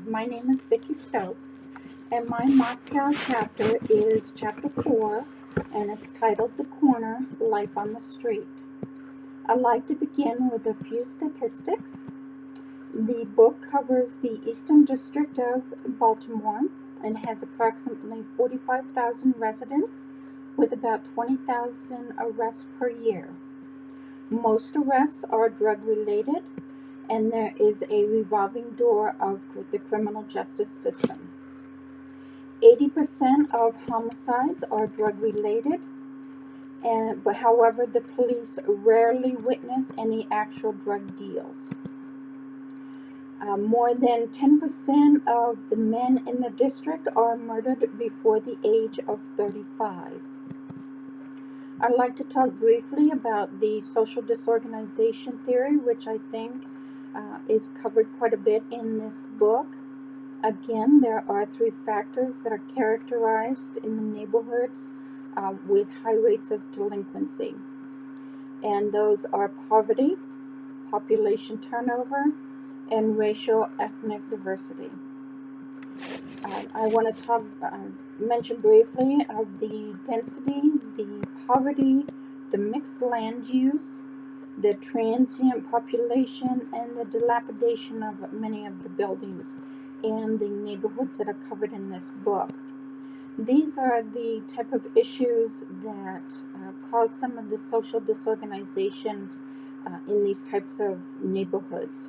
My name is Vicki Stokes, and my Moscow chapter is chapter 4, and it's titled The Corner, Life on the Street. I'd like to begin with a few statistics. The book covers the Eastern District of Baltimore and has approximately 45,000 residents with about 20,000 arrests per year. Most arrests are drug-related, and there is a revolving door of the criminal justice system. 80% of homicides are drug-related, but however, the police rarely witness any actual drug deals. More than 10% of the men in the district are murdered before the age of 35. I'd like to talk briefly about the social disorganization theory, which I think is covered quite a bit in this book. Again, there are three factors that are characterized in the neighborhoods with high rates of delinquency, and those are poverty, population turnover, and racial ethnic diversity. I want to mention briefly of the density, the poverty, the mixed land use, the transient population, and the dilapidation of many of the buildings and the neighborhoods that are covered in this book. These are the type of issues that cause some of the social disorganization in these types of neighborhoods.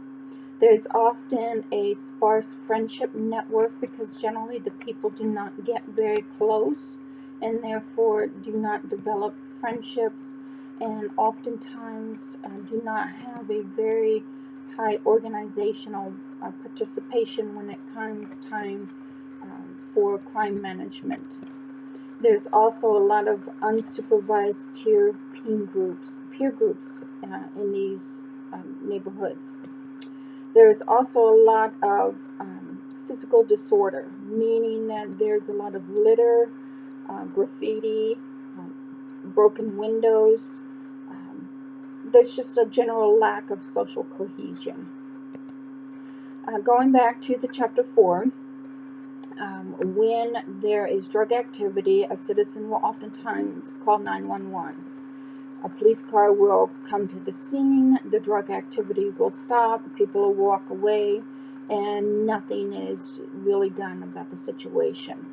There's often a sparse friendship network because generally the people do not get very close and therefore do not develop friendships, and oftentimes do not have a very high organizational participation when it comes time for crime management. There's also a lot of unsupervised peer groups in these neighborhoods. There's also a lot of physical disorder, meaning that there's a lot of litter, graffiti, broken windows. There's just a general lack of social cohesion. Going back to the chapter 4, when there is drug activity, a citizen will oftentimes call 911. A police car will come to the scene, the drug activity will stop, people will walk away, and nothing is really done about the situation.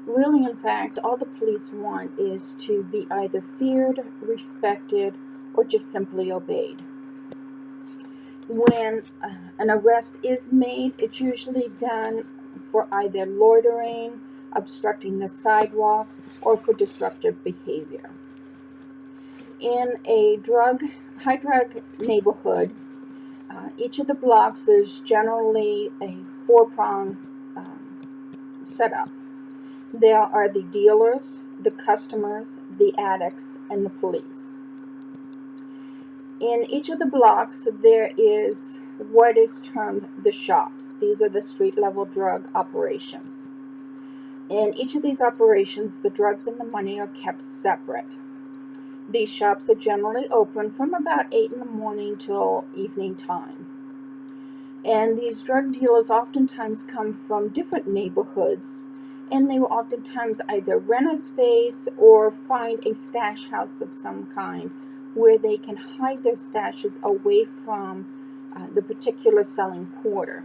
Really, in fact, all the police want is to be either feared, respected, or just simply obeyed. When an arrest is made, it's usually done for either loitering, obstructing the sidewalks, or for disruptive behavior. In a high drug neighborhood, each of the blocks is generally a four-pronged setup. There are the dealers, the customers, the addicts, and the police. In each of the blocks, there is what is termed the shops. These are the street-level drug operations. In each of these operations, the drugs and the money are kept separate. These shops are generally open from about 8 in the morning till evening time. And these drug dealers oftentimes come from different neighborhoods, and they will oftentimes either rent a space or find a stash house of some kind where they can hide their stashes away from the particular selling quarter.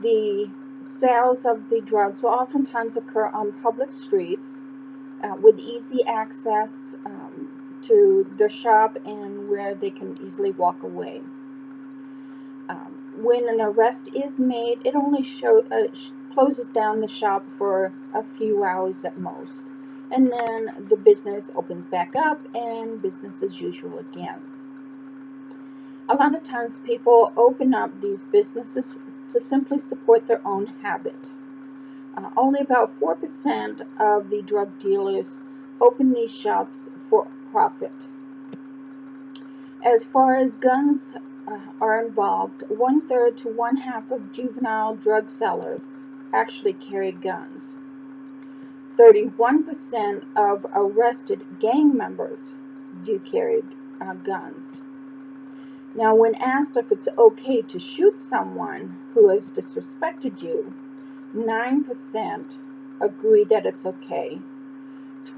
The sales of the drugs will oftentimes occur on public streets with easy access to the shop and where they can easily walk away. When an arrest is made, it only closes down the shop for a few hours at most, and then the business opens back up and business as usual again. A lot of times people open up these businesses to simply support their own habit. Only about 4% of the drug dealers open these shops for profit. As far as guns are involved, 1/3 to 1/2 of juvenile drug sellers actually carry guns. 31% of arrested gang members do carry guns. Now, when asked if it's okay to shoot someone who has disrespected you, 9% agree that it's okay.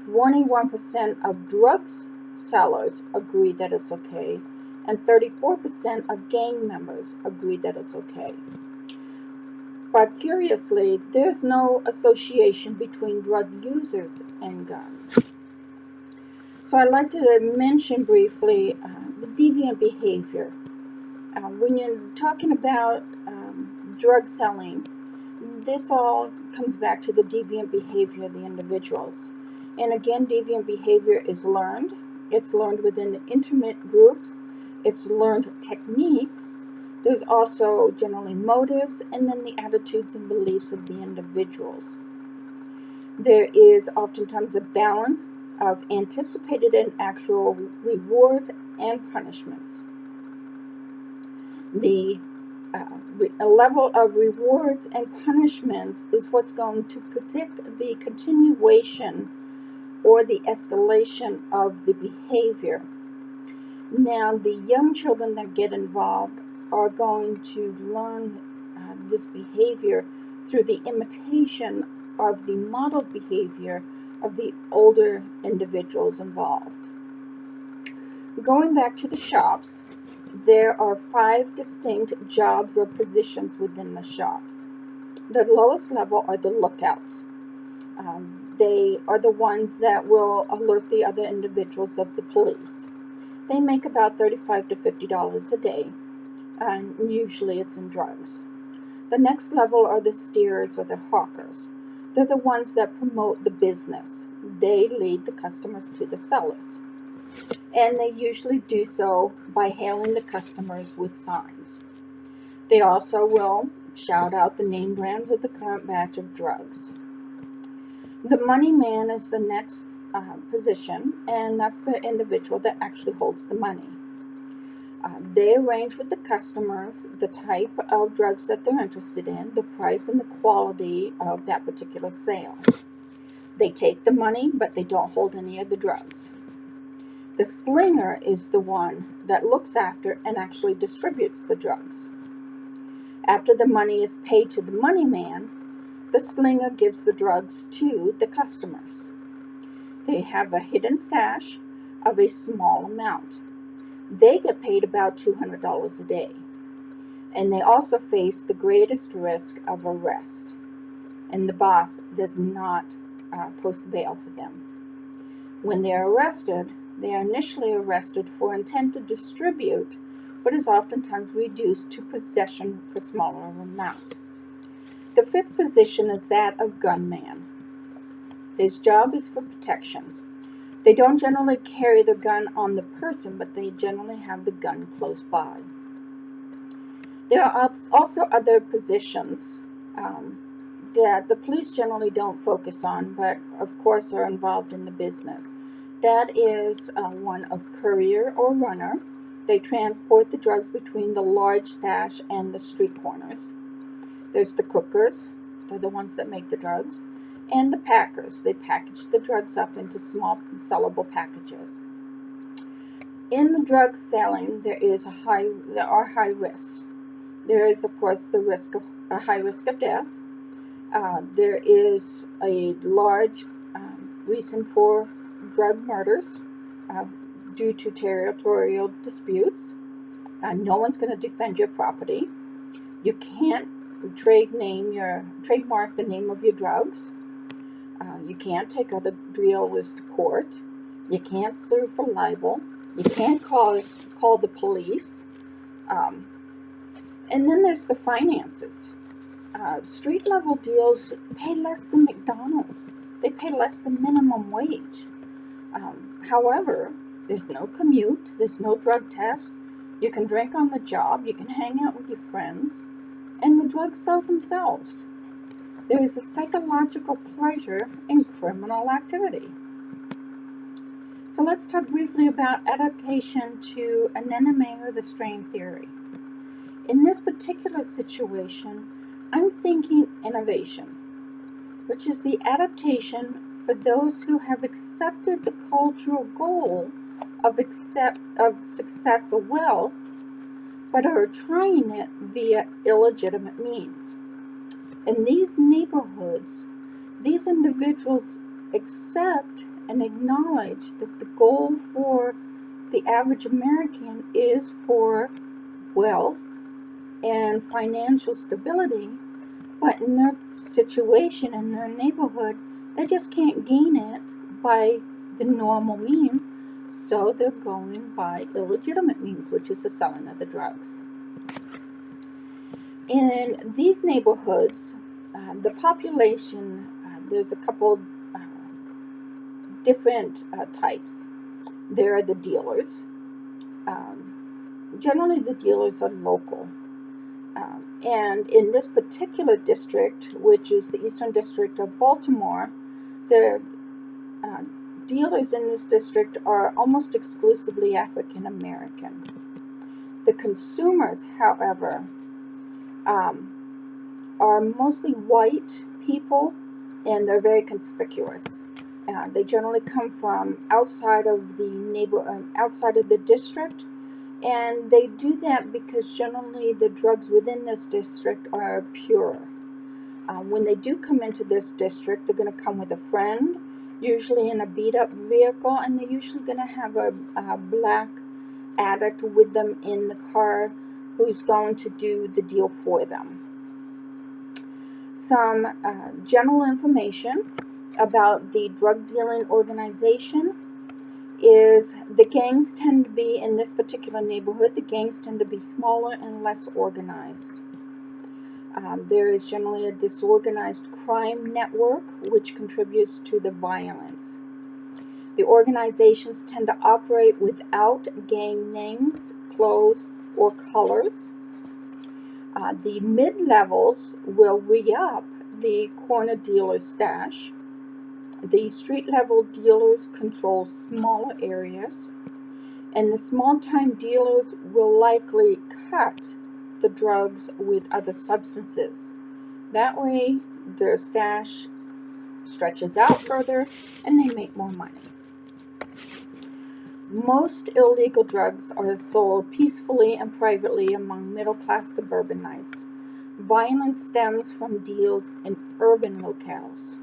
21% of drugs sellers agree that it's okay, and 34% of gang members agree that it's okay. But curiously, there's no association between drug users and guns. So I'd like to mention briefly the deviant behavior. When you're talking about drug selling, this all comes back to the deviant behavior of the individuals. And again, deviant behavior is learned. It's learned within intimate groups. It's learned techniques. There's also generally motives, and then the attitudes and beliefs of the individuals. There is oftentimes a balance of anticipated and actual rewards and punishments. The level of rewards and punishments is what's going to predict the continuation or the escalation of the behavior. Now, the young children that get involved are going to learn this behavior through the imitation of the modeled behavior of the older individuals involved. Going back to the shops, there are 5 distinct jobs or positions within the shops. The lowest level are the lookouts. They are the ones that will alert the other individuals of the police. They make about $35 to $50 a day, and usually it's in drugs. The next level are the steerers or the hawkers. They're the ones that promote the business. They lead the customers to the sellers. And they usually do so by hailing the customers with signs. They also will shout out the name brands of the current batch of drugs. The money man is the next position, and that's the individual that actually holds the money. They arrange with the customers the type of drugs that they're interested in, the price and the quality of that particular sale. They take the money, but they don't hold any of the drugs. The slinger is the one that looks after and actually distributes the drugs. After the money is paid to the money man, the slinger gives the drugs to the customers. They have a hidden stash of a small amount. They get paid about $200 a day. And they also face the greatest risk of arrest. And the boss does not post bail for them. When they are arrested, they are initially arrested for intent to distribute, but is oftentimes reduced to possession for smaller amount. The 5th position is that of gunman. His job is for protection. They don't generally carry the gun on the person, but they generally have the gun close by. There are also other positions that the police generally don't focus on, but of course are involved in the business. That is one of courier or runner. They transport the drugs between the large stash and the street corners. There's the cookers. They're the ones that make the drugs. And the packers. They package the drugs up into small sellable packages. In the drug selling, there are high risks. There is, of course, a high risk of death. There is a large reason for drug murders due to territorial disputes. No one's going to defend your property. You can't trademark the name of your drugs. You can't take other dealers to court. You can't sue for libel. You can't call the police. And then there's the finances. Street level deals pay less than McDonald's. They pay less than minimum wage. However, there's no commute. There's no drug test. You can drink on the job. You can hang out with your friends. And the drugs sell themselves. There is a psychological pleasure in criminal activity. So let's talk briefly about adaptation to anemone or the strain theory. In this particular situation, I'm thinking innovation, which is the adaptation for those who have accepted the cultural goal of success or wealth but are trying it via illegitimate means. In these neighborhoods, these individuals accept and acknowledge that the goal for the average American is for wealth and financial stability, but in their situation, in their neighborhood, they just can't gain it by the normal means, so they're going by illegitimate means, which is the selling of the drugs. In these neighborhoods, the population, there's a couple different types. There are the dealers. Generally, the dealers are local. And in this particular district, which is the Eastern District of Baltimore, the dealers in this district are almost exclusively African American. The consumers, however, are mostly white people, and they're very conspicuous. They generally come from outside of the district, and they do that because generally the drugs within this district are pure. When they do come into this district, they're going to come with a friend, usually in a beat-up vehicle, and they're usually going to have a black addict with them in the car who's going to do the deal for them. Some general information about the drug dealing organization is the gangs tend to be, in this particular neighborhood, the gangs tend to be smaller and less organized. There is generally a disorganized crime network which contributes to the violence. The organizations tend to operate without gang names, clothes, or colors. The mid-levels will re-up the corner dealer's stash. The street-level dealers control smaller areas, and the small-time dealers will likely cut the drugs with other substances. That way, their stash stretches out further, and they make more money. Most illegal drugs are sold peacefully and privately among middle-class suburbanites. Violence stems from deals in urban locales.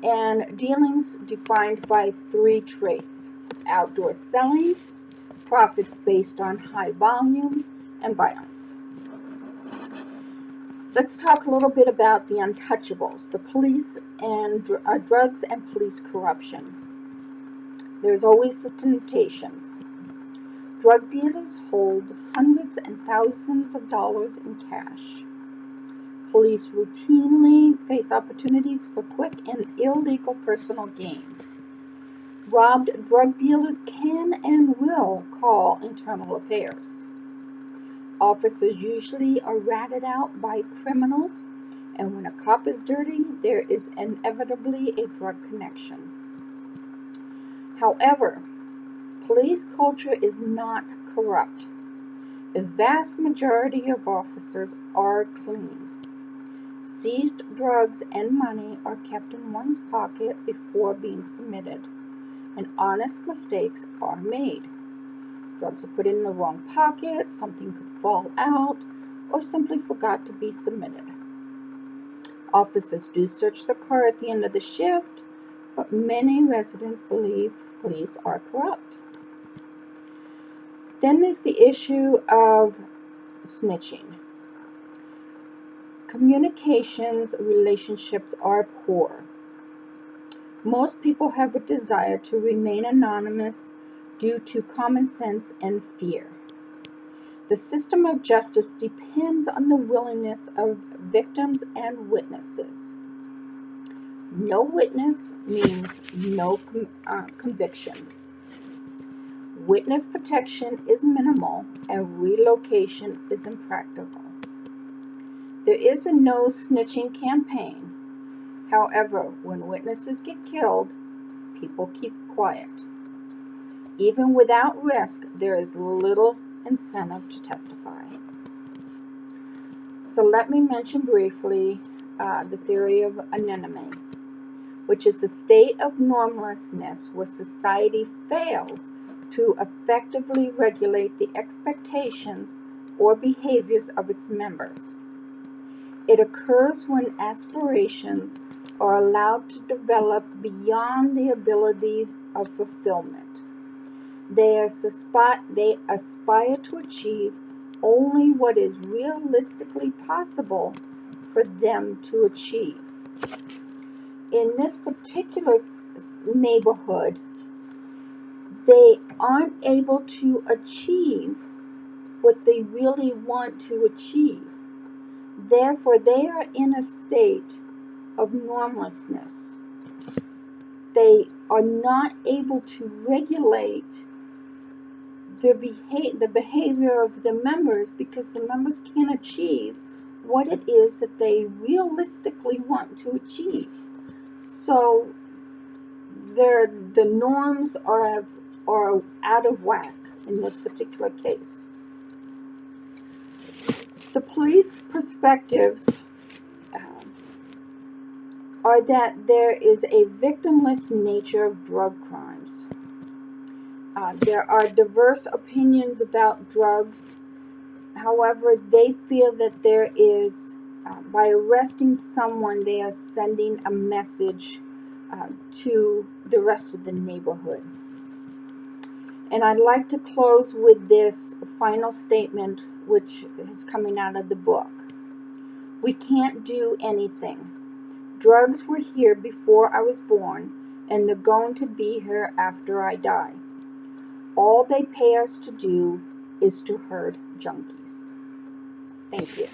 And dealings defined by three traits: outdoor selling, profits based on high volume, and violence. Let's talk a little bit about the untouchables, the police and drugs and police corruption. There's always the temptations. Drug dealers hold hundreds and thousands of dollars in cash. Police routinely face opportunities for quick and illegal personal gain. Robbed drug dealers can and will call internal affairs. Officers usually are ratted out by criminals, and when a cop is dirty, there is inevitably a drug connection. However, police culture is not corrupt. The vast majority of officers are clean. Seized drugs and money are kept in one's pocket before being submitted, and honest mistakes are made. Drugs are put in the wrong pocket, something could fall out, or simply forgot to be submitted. Officers do search the car at the end of the shift, but many residents believe police are corrupt. Then there's the issue of snitching. Communications relationships are poor. Most people have a desire to remain anonymous due to common sense and fear. The system of justice depends on the willingness of victims and witnesses. No witness means no conviction. Witness protection is minimal and relocation is impractical. There is a no snitching campaign. However, when witnesses get killed, people keep quiet. Even without risk, there is little incentive to testify. So let me mention briefly the theory of anonymity, which is a state of normlessness where society fails to effectively regulate the expectations or behaviors of its members. It occurs when aspirations are allowed to develop beyond the ability of fulfillment. They aspire to achieve only what is realistically possible for them to achieve. In this particular neighborhood, they aren't able to achieve what they really want to achieve. Therefore, they are in a state of normlessness. They are not able to regulate the behavior of the members because the members can't achieve what it is that they realistically want to achieve. So the norms are out of whack in this particular case. The police perspectives are that there is a victimless nature of drug crimes. There are diverse opinions about drugs. However, they feel that there is, by arresting someone, they are sending a message to the rest of the neighborhood. And I'd like to close with this final statement, which is coming out of the book. We can't do anything. Drugs were here before I was born, and they're going to be here after I die. All they pay us to do is to herd junkies. Thank you.